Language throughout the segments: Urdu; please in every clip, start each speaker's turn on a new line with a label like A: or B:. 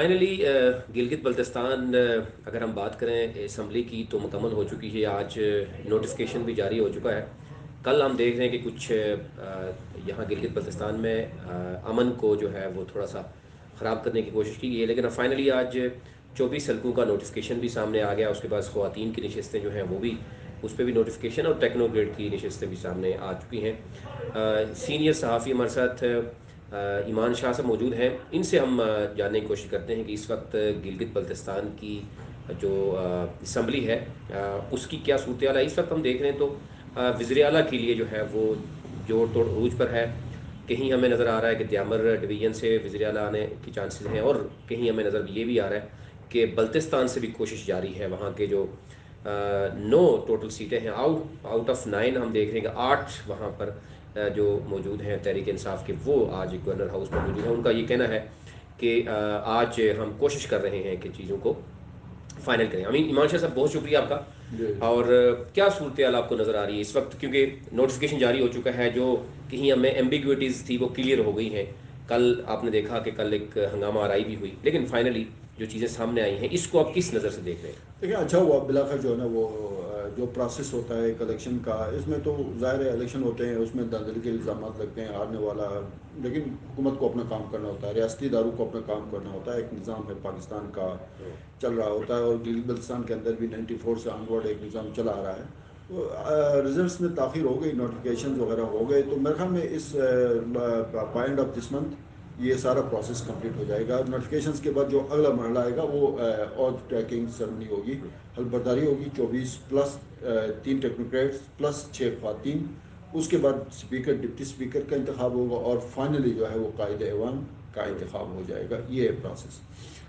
A: فائنلی گلگت بلتستان اگر ہم بات کریں اسمبلی کی تو مکمل ہو چکی ہے. آج نوٹیفکیشن بھی جاری ہو چکا ہے. کل ہم دیکھ رہے ہیں کہ کچھ یہاں گلگت بلتستان میں امن کو جو ہے وہ تھوڑا سا خراب کرنے کی کوشش کی گئی ہے، لیکن فائنلی آج 24 حلقوں کا نوٹیفکیشن بھی سامنے آ گیا. اس کے بعد خواتین کی نشستیں جو ہیں وہ بھی اس پہ بھی نوٹیفکیشن، اور ٹیکنو گریڈ کی نشستیں بھی سامنے آ چکی ہیں. سینئر صحافی ہمارے ساتھ ایمان شاہ صاحب موجود ہیں. ان سے ہم جاننے کی کوشش کرتے ہیں کہ اس وقت گلگت بلتستان کی جو اسمبلی ہے اس کی کیا صورتحال ہے. اس وقت ہم دیکھ رہے ہیں تو وزیر اعلیٰ کے لیے جو ہے وہ جوڑ توڑ عروج پر ہے. کہیں ہمیں نظر آ رہا ہے کہ دیامر ڈویژن سے وزیر اعلیٰ آنے کی چانسز ہیں، اور کہیں ہمیں نظر یہ بھی آ رہا ہے کہ بلتستان سے بھی کوشش جاری ہے. وہاں کے جو 9 ٹوٹل سیٹیں ہیں، آؤٹ آف 9 ہم دیکھ رہے ہیں کہ 8 وہاں پر جو موجود ہیں تحریک انصاف کے، وہ آج گورنر ہاؤس پر موجود ہیں. ان کا یہ کہنا ہے کہ آج ہم کوشش کر رہے ہیں کہ چیزوں کو فائنل کریں. ایمان شاہ صاحب بہت شکریہ آپ کا. اور کیا صورتحال آپ کو نظر آ رہی ہے اس وقت، کیونکہ نوٹیفکیشن جاری ہو چکا ہے، جو کہیں ہمیں ایمبیگوٹیز تھی وہ کلیئر ہو گئی ہیں. کل آپ نے دیکھا کہ کل ایک ہنگامہ آرائی بھی ہوئی، لیکن فائنلی جو چیزیں سامنے آئی ہیں اس کو آپ کس نظر سے دیکھ رہے ہیں؟
B: دیکھیں، اچھا ہوا بلاخر جو ہے نا وہ جو پروسیس ہوتا ہے ایک الیکشن کا، اس میں تو ظاہر ہے الیکشن ہوتے ہیں، اس میں دھاندلی کے الزامات لگتے ہیں، ہارنے والا، لیکن حکومت کو اپنا کام کرنا ہوتا ہے، ریاستی اداروں کو اپنا کام کرنا ہوتا ہے. ایک نظام ہے پاکستان کا چل رہا ہوتا ہے، اور گلگت بلتستان کے اندر بھی 94 سے آنورڈ ایک نظام چلا آ رہا ہے. تو ریزلٹس میں تاخیر ہو گئی، نوٹیفکیشن وغیرہ ہو گئے، تو میرے خیال میں اس by end of this month یہ سارا پروسیس کمپلیٹ ہو جائے گا. نوٹیفکیشنز کے بعد جو اگلا مرحلہ آئے گا وہ آتھ ٹریکنگ سرمنی ہوگی، حلف ہوگی 24 پلس 3 ٹیکنوکریٹس پلس 6 خواتین. اس کے بعد اسپیکر ڈپٹی اسپیکر کا انتخاب ہوگا، اور فائنلی جو ہے وہ قائد ایوان کا انتخاب ہو جائے گا. یہ پروسیس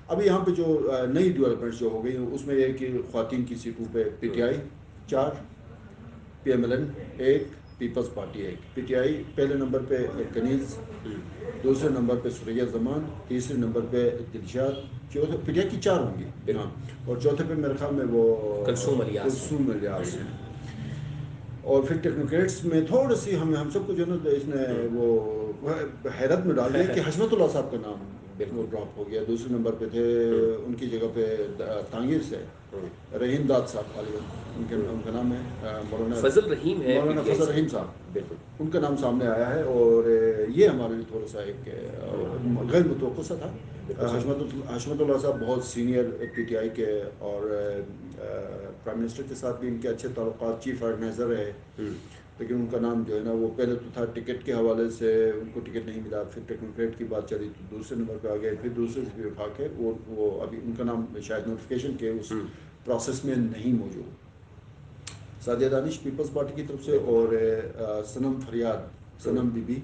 B: ابھی یہاں پہ جو نئی ڈیولپمنٹس جو ہو گئی ہیں اس میں یہ کہ خواتین کی سیٹوں پہ P T I 4، P M L N 1، Peoples Party 1. P T I پہلے نمبر پہ کنیز، دوسرے نمبر پہ سوریا زمان، تیسرے نمبر پہ دلشاد، چوتھے پی ٹی آئی کی 4 ہوں گی ہاں، اور چوتھے پہ میرے خیال میں وہ
A: کلثوم
B: الیاس ہیں. اور پھر ٹیکنوکریٹس میں تھوڑی سی ہم سب کو جو نا اس نے وہ حیرت میں ڈال دیا کہ حشمت اللہ صاحب کا نام وہ ڈراپ ہو گیا. دوسرے نمبر پہ تھے ان کی جگہ پہ تانگیر سے رحیم داد صاحب، غالباً ان کا نام ہے مولانا
A: فضل رحیم ہے،
B: فضل رحیم صاحب، ان کا نام سامنے آیا ہے. اور یہ ہمارے لیے تھوڑا سا ایک غیر متوقع سا تھا. حشمت اللہ صاحب بہت سینئر پی ٹی آئی کے، اور پرائم منسٹر کے ساتھ بھی ان کے اچھے تعلقات، چیف آرگنائزر رہے، لیکن ان کا نام جو ہے نا وہ پہلے تو تھا ٹکٹ کے حوالے سے ان کو ٹکٹ نہیں ملا، پھر ٹیکنوکریٹ کی بات چلی تو دوسرے نمبر پہ آ گئے، پھر دوسرے سے بھی اٹھا کے وہ ابھی ان کا نام شاید نوٹیفکیشن کے اس پروسیس میں نہیں موجود. سعدیہ دانش پیپلز پارٹی کی طرف سے، اور صنم فریاد، صنم بی بی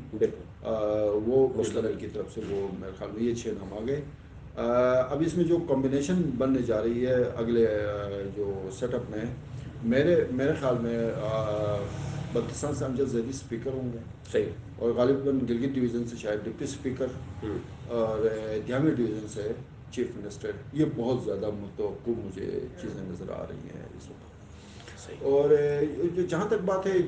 B: وہ مسلم کی طرف سے، وہ میرے خیال میں یہ 6 نام آ گئے. اب اس میں جو کمبینیشن بننے جا رہی ہے اگلے جو سیٹ اپ میں، میرے خیال میں بلتستان سے امجد زیدی اسپیکر ہوں گے
A: صحیح،
B: اور غالباً گلگت ڈویژن سے شاید ڈپٹی اسپیکر، اور دیامر ڈویژن سے چیف منسٹر. یہ بہت زیادہ متوقع مجھے چیزیں نظر آ رہی ہیں اس وقت. اور جہاں تک بات ہے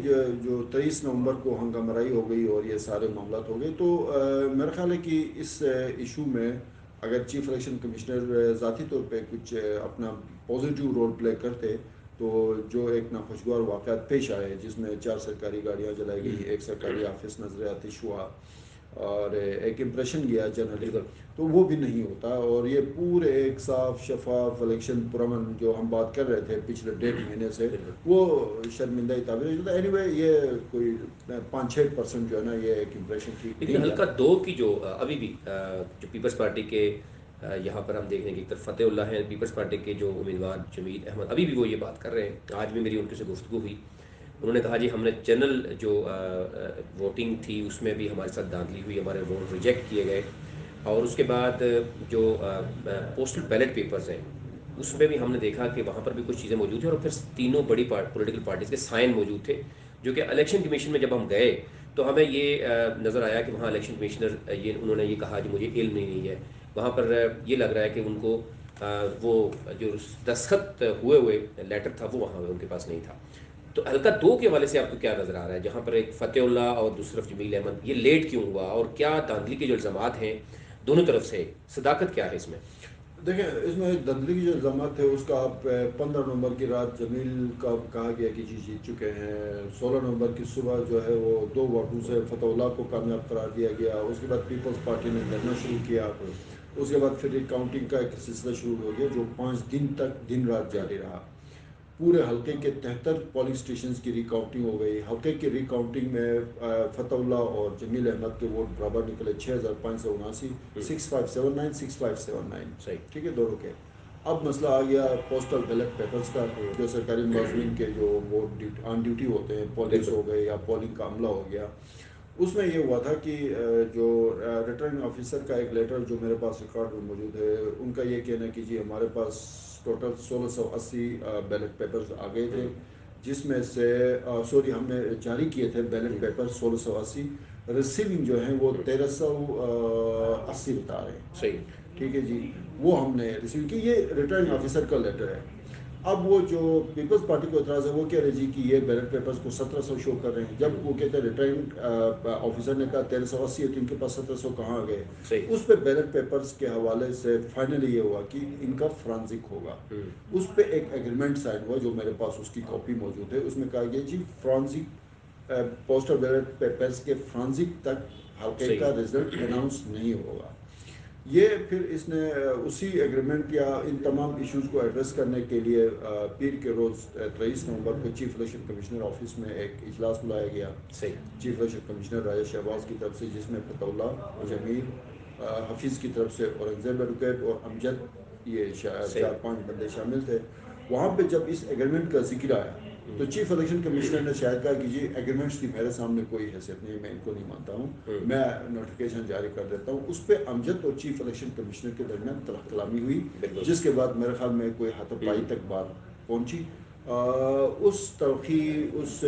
B: جو 23 نومبر کو ہنگامہ آرائی ہو گئی اور یہ سارے معاملات ہو گئے، تو میرا خیال ہے کہ اس ایشو میں اگر چیف الیکشن کمشنر ذاتی طور پہ کچھ اپنا پازیٹیو رول پلے کرتے، تو جو ایک ناخوشگوار واقعات پیش آئے جس میں 4 سرکاری گاڑیاں جلائی گئی، ایک سرکاری آفس نظر آتش ہوا، اور ایک امپریشن گیا جنرلی، تو وہ بھی نہیں ہوتا. اور یہ پورے ایک صاف شفاف الیکشن پرامن جو ہم بات کر رہے تھے پچھلے 1.5 مہینے سے، وہ شرمندہ تعبیر. اینی وے یہ کوئی 5-6% جو ہے نا یہ ایک امپریشن ٹھیک
A: لیکن
B: نہیں
A: حلقہ
B: ہے.
A: 2 کی جو ابھی بھی جو پیپلز پارٹی کے یہاں پر ہم دیکھ رہے ہیں کہ ایک طرف فتح اللہ ہیں، پیپلز پارٹی کے جو امیدوار جمیل احمد، ابھی بھی وہ یہ بات کر رہے ہیں. آج بھی میری ان سے گفتگو ہوئی، انہوں نے کہا جی ہم نے جنرل جو ووٹنگ تھی اس میں بھی ہمارے ساتھ دھاندلی ہوئی، ہمارے ووٹ ریجیکٹ کیے گئے، اور اس کے بعد جو پوسٹل بیلٹ پیپرز ہیں اس میں بھی ہم نے دیکھا کہ وہاں پر بھی کچھ چیزیں موجود تھیں، اور پھر 3 بڑی پولیٹیکل پارٹیز کے سائن موجود تھے، جو کہ الیکشن کمیشن میں جب ہم گئے تو ہمیں یہ نظر آیا کہ وہاں الیکشن کمشنر انہوں نے یہ کہا کہ مجھے علم نہیں ہے. وہاں پر یہ لگ رہا ہے کہ ان کو وہ جو دستخط ہوئے لیٹر تھا وہ وہاں ان کے پاس نہیں تھا. تو حلقہ 2 کے حوالے سے آپ کو کیا نظر آ رہا ہے، جہاں پر ایک فتح اللہ اور دوسری طرف جمیل احمد، یہ لیٹ کیوں ہوا، اور کیا دھاندلی کے جو الزامات ہیں دونوں طرف سے، صداقت کیا ہے اس میں؟
B: دیکھیں اس میں دھندلی کی جو الزامات تھے اس کا آپ 15 نومبر کی رات جمیل کا کہا گیا کہ جی جیت چکے ہیں. 16 نومبر کی صبح جو ہے وہ 2 ووٹوں سے فتح اللہ کو کامیاب قرار دیا گیا. اس کے بعد پیپلز پارٹی نے لڑنا شروع کیا. اس کے بعد پھر کاؤنٹنگ کا ایک سلسلہ شروع ہو گیا جو 5 دن تک دن رات جاری رہا. پورے حلقے کے 73 پولنگ اسٹیشنز کی ری کاؤنٹنگ ہو گئی. حلقے کی ری کاؤنٹنگ میں فتح اللہ اور جمیل احمد کے ووٹ برابر نکلے 6579 6579 6579.
A: صحیح.
B: ٹھیک ہے دونوں کے. اب مسئلہ آ گیا پوسٹل بیلٹ پیپرز کا جو سرکاری ملازمین کے جو ووٹ آن ڈیوٹی ہوتے ہیں پولیس ہو گئے یا پولنگ کا عملہ ہو گیا. اس میں یہ ہوا تھا کہ جو ریٹرننگ آفیسر کا ایک لیٹر جو میرے پاس ریکارڈ میں موجود ہے ان کا یہ کہنا ہے کہ جی ہمارے پاس ٹوٹل 1680 بیلٹ پیپرز آ گئے تھے جس میں سے سوری ہم نے جاری کیے تھے بیلٹ پیپر 1680. ریسیونگ جو ہیں وہ 1380 بتا رہے ہیں.
A: صحیح.
B: ٹھیک ہے جی وہ ہم نے ریسیو کی. یہ ریٹرننگ آفیسر کا لیٹر ہے. اب وہ جو پیپلز پارٹی کو اعتراض ہے وہ کہہ رہے جی کہ یہ بیلٹ پیپرز کو 1700 شو کر رہے ہیں جب وہ کہتے ہیں ریٹرننگ آفیسر نے کہا 1380 ہے تو ان کے پاس 1700 کہاں آ گئے.
A: صحیح.
B: اس پہ بیلٹ پیپرز کے حوالے سے فائنلی یہ ہوا کہ ان کا فرانزک ہوگا. اس پہ ایک ایگریمنٹ سائن ہوا جو میرے پاس اس کی کاپی موجود ہے. اس میں کہا گیا جی فرانزک پوسٹل بیلٹ پیپرز کے فرانزک تک حلقے کا رزلٹ اناؤنس نہیں ہوگا. یہ پھر اس نے اسی ایگریمنٹ یا ان تمام ایشوز کو ایڈریس کرنے کے لیے پیر کے روز 23 نومبر کو چیف الیکشن کمشنر آفس میں ایک اجلاس بلایا گیا.
A: صحیح.
B: چیف الیکشن کمشنر راجہ شہباز کی طرف سے جس میں فتح اللہ جمیل حفیظ کی طرف سے اورنگزیب ایڈوکیٹ اور امجد یہ 4-5 بندے شامل تھے. وہاں پہ جب اس ایگریمنٹ کا ذکر آیا تو چیف الیکشن کمشنر نے شاید کہا کہ جی ایگریمنٹس کی میرے سامنے کوئی حیثیت نہیں, میں ان کو نہیں مانتا ہوں, میں نوٹیفیکیشن جاری کر دیتا ہوں. اس پہ امجد اور چیف الیکشن کمشنر کے درمیان تلخ کلامی ہوئی جس کے بعد میرے خیال میں کوئی ہاتھ پائی تک بات پہنچی. اس تلخی اس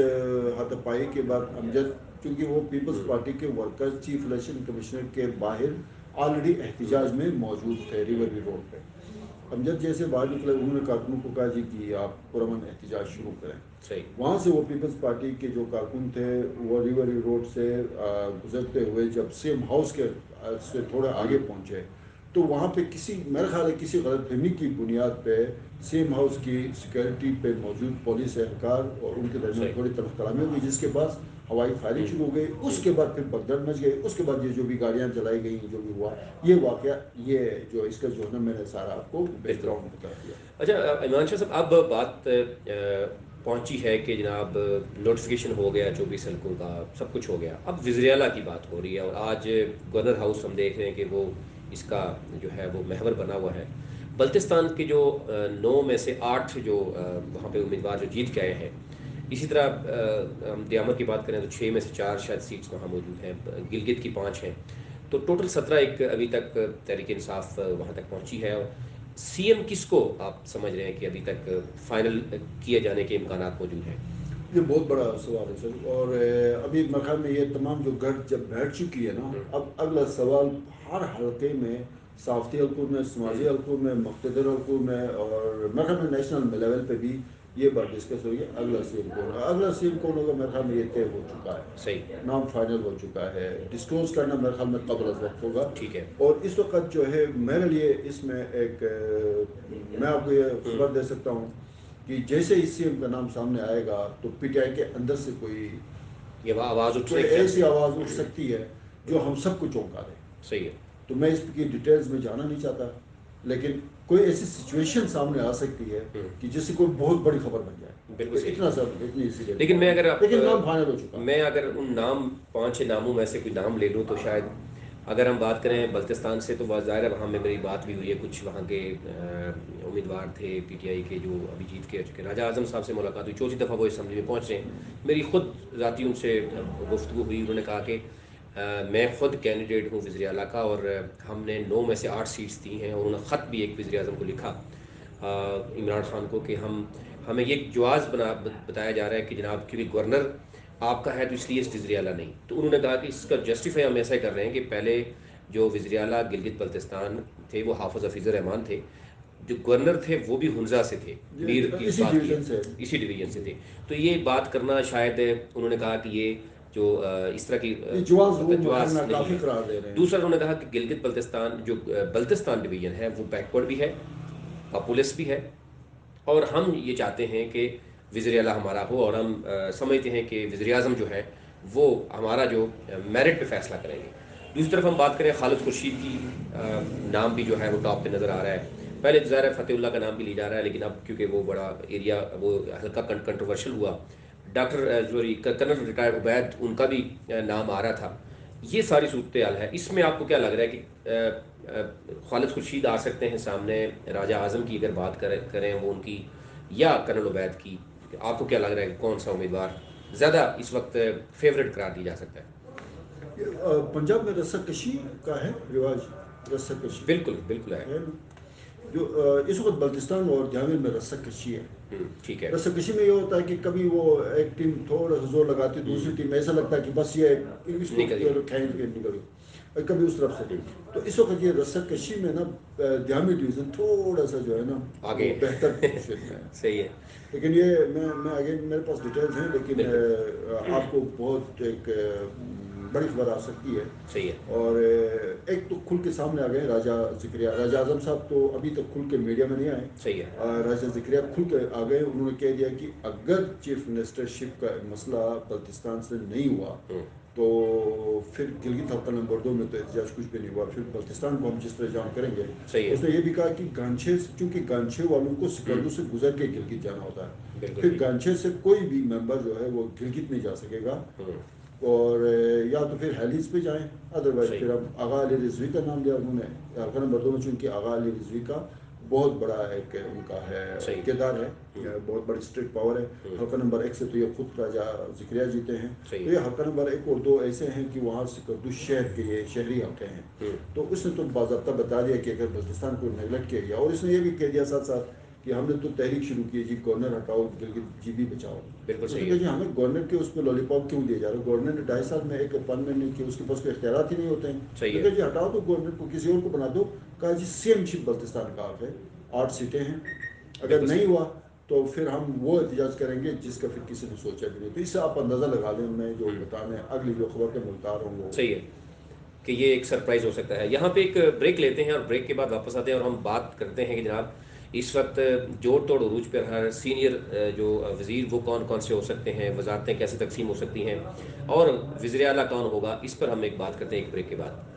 B: ہاتھ پائی کے بعد امجد چونکہ وہ پیپلز پارٹی کے ورکر چیف الیکشن کمشنر کے باہر آلریڈی احتجاج میں موجود تھے ریوری روڈ پہ. امجد جیسے باہر نکلے انہوں نے کارکنوں کو کہا جی کہ آپ پرامن احتجاج شروع کریں.
A: صحیح.
B: وہاں سے وہ پیپلز پارٹی کے جو کارکن تھے وہ ریوری روڈ سے گزرتے ہوئے جب سیم ہاؤس کے سے تھوڑا آگے پہنچے تو وہاں پہ کسی میرے خیال ہے کسی غلط فہمی کی بنیاد پہ سیم ہاؤس کی سیکورٹی پہ موجود پولیس اہلکار اور ان کے درمیان تھوڑی تلخ کلامی ہوئی جس کے بعد ہوائی فائرنگ شروع ہو گئی. اس کے بعد پھر بگدڑ مچ گئی. اس کے بعد یہ جو بھی گاڑیاں چلائی گئیں جو بھی ہوا یہ واقعہ یہ جو اس کا جو ہے نا میں نے سارا آپ کو بیک گراؤنڈ بتا دیا.
A: اچھا عمران شاہ صاحب اب بات پہنچی ہے کہ جناب نوٹیفیکیشن ہو گیا 24 حلقوں کا سب کچھ ہو گیا. اب وزیر اعلیٰ کی بات ہو رہی ہے اور آج گورنر ہاؤس ہم دیکھ رہے ہیں کہ وہ اس کا جو ہے وہ محور بنا ہوا ہے. بلتستان کے جو 9 میں سے 8 جو وہاں پہ امیدوار جو جیت کے آئے ہیں, اسی طرح دیامر کی بات کریں تو 6 میں سے 4 شاید سیٹس وہاں موجود ہیں, گلگت کی 5 ہیں, تو ٹوٹل 17 ایک ابھی تک تحریک انصاف وہاں تک پہنچی ہے. اور سی ایم کس کو آپ سمجھ رہے ہیں کہ ابھی تک فائنل کیے جانے کے امکانات موجود ہیں؟
B: یہ بہت بڑا سوال ہے سر. اور ابھی میرے خیال میں یہ تمام جو گھٹ جب بیٹھ چکی ہے نا اب اگلا سوال ہر حلقے میں صافتی حلقوں میں سماجی حلقوں میں مقتدر حلقوں میں اور میرے خیال میں نیشنل لیول پہ بھی یہ بات ڈسکس ہوئی ہے اگلا سی ایم کون ہوگا. اگلا سی ایم کون ہوگا میرے خیال میں یہ طے ہو چکا ہے.
A: صحیح.
B: نام فائنل ہو چکا ہے. ڈسکلوز کرنا میرے خیال میں قبل از وقت ہوگا.
A: ٹھیک ہے.
B: اور اس وقت جو ہے میرے لیے اس میں ایک میں آپ کو یہ خبر دے سکتا ہوں کہ جیسے ہی سی ایم کا نام سامنے آئے گا تو پی ٹی آئی کے اندر سے
A: یہ آواز
B: کوئی ایسی آواز اٹھ سکتی ہے جو ہم سب کو چونکا دے.
A: صحیح ہے.
B: تو میں اس کی ڈیٹیلز میں جانا نہیں چاہتا لیکن کوئی ایسی سچویشن سامنے آ سکتی ہے کہ جس سے کوئی بہت بڑی خبر بن جائے.
A: بالکل صحیح.
B: اتنا سب اتنی سی
A: لیکن میں اگر
B: نام فائنل ہو چکا.
A: میں اگر ان نام 5-6 ناموں میں سے کوئی نام لے لوں تو شاید اگر ہم بات کریں بلتستان سے تو ظاہر ہے وہاں میں میری بات بھی ہوئی ہے, کچھ وہاں کے امیدوار تھے پی ٹی آئی کے جو ابھی جیت کے چکے. راجہ اعظم صاحب سے ملاقات ہوئی, 4تھی دفعہ وہ اسمبلی میں پہنچ رہے ہیں. میری خود ذاتی ان سے گفتگو ہوئی. انہوں نے کہا کہ میں خود کینڈیڈیٹ ہوں وزیر اعلیٰ کا اور ہم نے 9 میں سے 8 سیٹس دی ہیں. اور انہوں نے خط بھی ایک وزیر اعظم کو لکھا عمران خان کو کہ ہمیں یہ جواز بتایا جا رہا ہے کہ جناب کیونکہ گورنر آپ کا ہے تو اس لیے اس وزیر اعلیٰ نہیں. تو انہوں نے کہا کہ اس کا جسٹیفائی ہم ایسا کر رہے ہیں کہ پہلے جو وزیر اعلیٰ گلگت بلتستان تھے وہ حافظ حفیظ الرحمان تھے, جو گورنر تھے وہ بھی ہنزا سے تھے, میر کی بات کی اسی ڈویژن سے تھے. تو یہ بات کرنا شاید انہوں نے کہا کہ یہ جو اس طرح کی
B: جواز وہ
A: جواز
B: مکھنا
A: نہیں
B: کافی
A: ہے.
B: قرار دے رہے ہیں.
A: دوسرا انہوں نے کہا کہ گلگت بلتستان جو بلتستان ڈویژن ہے وہ بیکورڈ بھی ہے، پاپولس بھی ہے، اور ہم یہ چاہتے ہیں کہ وزیر اعلیٰ ہمارا ہو، اور ہم سمجھتے ہیں کہ وزیر اعظم جو ہے وہ ہمارا جو میرٹ پہ فیصلہ کریں گے. دوسری طرف ہم بات کریں خالد خورشید کی، نام بھی جو ہے وہ ٹاپ پہ نظر آ رہا ہے. پہلے ظاہر ہے فتح اللہ کا نام بھی لی جا رہا ہے، لیکن اب کیونکہ وہ بڑا ایریا وہ ہلکا کنٹروورشل ہوا، ڈاکٹر کرنل ریٹائر عبید ان کا بھی نام آ رہا تھا. یہ ساری صورتحال ہے. اس میں آپ کو کیا لگ رہا ہے کہ خالد خورشید آ سکتے ہیں سامنے راجہ اعظم کی اگر بات کریں وہ ان کی، یا کرنل عبید کی؟ آپ کو کیا لگ رہا ہے کہ کون سا امیدوار زیادہ اس وقت فیوریٹ قرار دیا جا سکتا ہے؟
B: پنجاب میں رسک کشی کا ہے رواج، رسک کشی
A: بالکل بالکل
B: ہے نا. جو اس وقت بلتستان اور جامعہ میں رسک کشی ہے.
A: ٹھیک ہے.
B: رسک کشی میں یہ ہوتا ہے کہ کبھی وہ ایک ٹیم تھوڑا سا زور لگاتی ہے، دوسری ٹیم ایسا لگتا ہے کہ بس یہ اس کو کھینچ کے نکل گئی، کبھی اس طرف سے. تو اس وقت یہ رسک کشی میں نا جامعہ ڈویژن تھوڑا سا جو ہے نا
A: آگے
B: بہتر پوزیشن میں ہے.
A: صحیح ہے.
B: لیکن یہ میں اگین میرے پاس ڈیٹیلز ہیں، لیکن آپ کو بہت ایک بڑی خبر آ سکتی ہے.
A: صحیح ہے.
B: اور ایک تو کھل کے سامنے آ گئے راجہ ذکریہ، راجہ اعظم صاحب تو ابھی تک کھل کے میڈیا میں نہیں آئے.
A: صحیح ہے.
B: راجہ ذکریہ کھل کے آ گئے. انہوں نے کہہ دیا کہ اگر چیف منسٹرشپ کا مسئلہ بلتستان سے نہیں ہوا تو پھر گلگت حلقہ نمبر 2 میں تو احتجاج کچھ بھی نہیں ہوا، پھر بلتستان کو ہم جس طرح جام کریں گے. اس نے یہ بھی کہا کہ گانچھے، چونکہ گانچھے والوں کو سکردو سے گزر کے گلگت جانا ہوتا ہے، پھر گانچھے سے کوئی بھی ممبر جو ہے وہ گلگت نہیں جا سکے گا، اور یا تو پھر ہیلیز پہ جائیں، ادروائز پھر ہم آغا علی رضوی کا نام لیا انہوں نے حلقہ نمبر 2 میں، چونکہ آغا علی رضوی کا بہت بڑا ایک ان کا ہے اقتدار ہے، بہت بڑی اسٹیٹ پاور ہے. حلقہ نمبر 1 سے تو یہ خود راجہ ذکریہ جیتے ہیں، تو یہ حلقہ نمبر 1 اور 2 ایسے ہیں کہ وہاں سکردو شہر کے یہ شہری حلقے ہیں. تو اس نے تو باضابطہ بتا دیا کہ اگر بلتستان کو نیگلیکٹ کیا گیا، اور اس نے یہ بھی کہہ دیا ساتھ ساتھ کہ ہم نے تو تحریک شروع کی ہے جی، گورنر ہٹاؤ گلگت جی بھی بچاؤ. اس نے کہا جی ہمیں گورنر کے اس پہ لالی پاپ کیوں دیا جا رہا ہے؟ گورنر نے 2.5 سال میں ایک اپائنٹمنٹ نہیں کی، اس کے پاس کوئی اختیارات ہی نہیں ہوتے ہیں. کہا جی ہٹاؤ تو گورنر کو کسی اور کو بنا دو. کہا جی سیم شپ بلتستان کا حق ہے، 8 سیٹیں ہیں، اگر نہیں ہوا تو پھر ہم وہ احتجاج کریں گے جس کا پھر کسی نے سوچا بھی نہیں. تو اس سے آپ اندازہ لگا لیں میں جو بتانے اگلی جو خبر کے ملتار ہوں وہ
A: صحیح ہے کہ یہ ایک سرپرائز ہو سکتا ہے. یہاں پہ ایک بریک لیتے ہیں اور بریک کے بعد واپس آتے ہیں اور ہم بات کرتے ہیں کہ جناب اس وقت جوڑ توڑ عروج پر ہر سینئر جو وزیر وہ کون کون سے ہو سکتے ہیں، وزارتیں کیسے تقسیم ہو سکتی ہیں، اور وزیر اعلیٰ کون ہوگا، اس پر ہم ایک بات کرتے ہیں ایک بریک کے بعد.